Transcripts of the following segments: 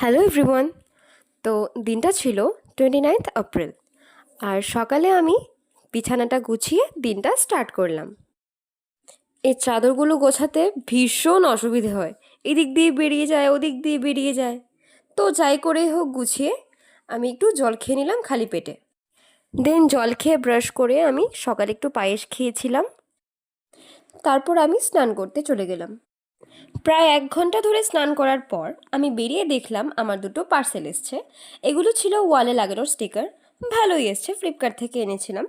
Hello everyone. তো দিনটা ছিল 29th এপ্রিল, আর সকালে আমি বিছানাটা গুছিয়ে দিনটা স্টার্ট করলাম। এই চাদরগুলো গোছাতে ভীষণ অসুবিধে হয়, এদিক দিয়ে বেরিয়ে যায় ওদিক দিয়ে বেরিয়ে যায়। তো যাই করেই হোক গুছিয়ে আমি একটু জল খেয়ে নিলাম খালি পেটে। দেন জল খেয়ে ব্রাশ করে আমি সকালে একটু পায়েস খেয়েছিলাম। তারপর আমি স্নান করতে চলে গেলাম। প্রায় 1 ঘন্টা ধরে স্নান করার পর আমি বেরিয়ে দেখলাম আমার দুটো পার্সেল এসছে। এগুলো ছিল ওয়ালে লাগানোর স্টিকার। ভালোই এসছে, ফ্লিপকার্ট থেকে এনেছিলাম।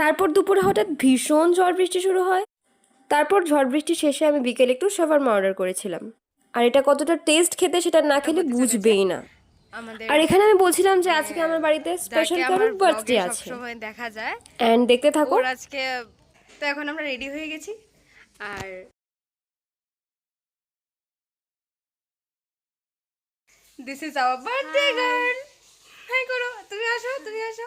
তারপর দুপুরে হঠাৎ ভীষণ ঝড় বৃষ্টি শুরু হয়। তারপর ঝড় বৃষ্টি শেষে আমি বিকেলে একটু শাওয়ারমা অর্ডার করেছিলাম। আর এটা কতটা টেস্ট খেতে সেটা না খেলে হতে চলেছে বুঝবেই না। আমাদের আর এখানে আমি বলছিলাম যে মানে আজকে আমার বাড়িতে স্পেশাল যাকে আমার কারোর ব্লগে বার্থডে সব আছে। সময় দেখা যায় অ্যান্ড দেখতে থাকো। ওর আজকে। তো এখন আমরা রেডি হয়ে গেছি আর this is our birthday girl. Hi করো, তুমি আসো তুমি আসো।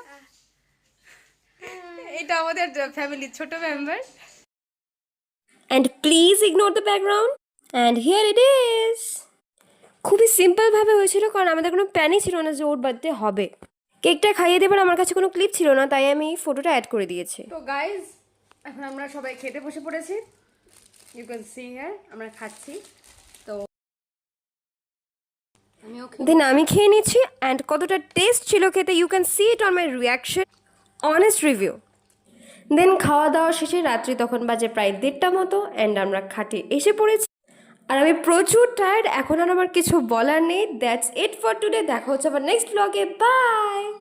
এটা আমাদের ফ্যামিলির ছোট member. And please ignore the background. And here it is. খুবই সিম্পলভাবে হয়েছিল, কারণ আমাদের কোনো প্ল্যানই ছিল না যে ওর বার্থডে হবে। কেকটা খাইয়ে দেবার আমার কাছে কোনো ক্লিপ ছিল না, তাই আমি ফটোটা অ্যাড করে দিয়েছি। তো গাইজ, এখন আমরা সবাই খেতে বসে পড়েছি। ইউ ক্যান সি হিয়ার আমরা খাচ্ছি। তো দেন আমি খেয়ে নিচ্ছি, অ্যান্ড কতটা টেস্ট ছিল খেতে you can see it on my reaction, honest review. Then খাওয়া দাওয়া শেষে রাত্রি তখন বাজে প্রায় 1:30টা মতো, অ্যান্ড আমরা খাটে এসে পড়েছি। আর আমি প্রচুর টায়ার্ড, এখন আর আমার কিছু বলার নেই। That's it for today. দেখা হচ্ছে আবার নেক্সট ব্লগে। বাই।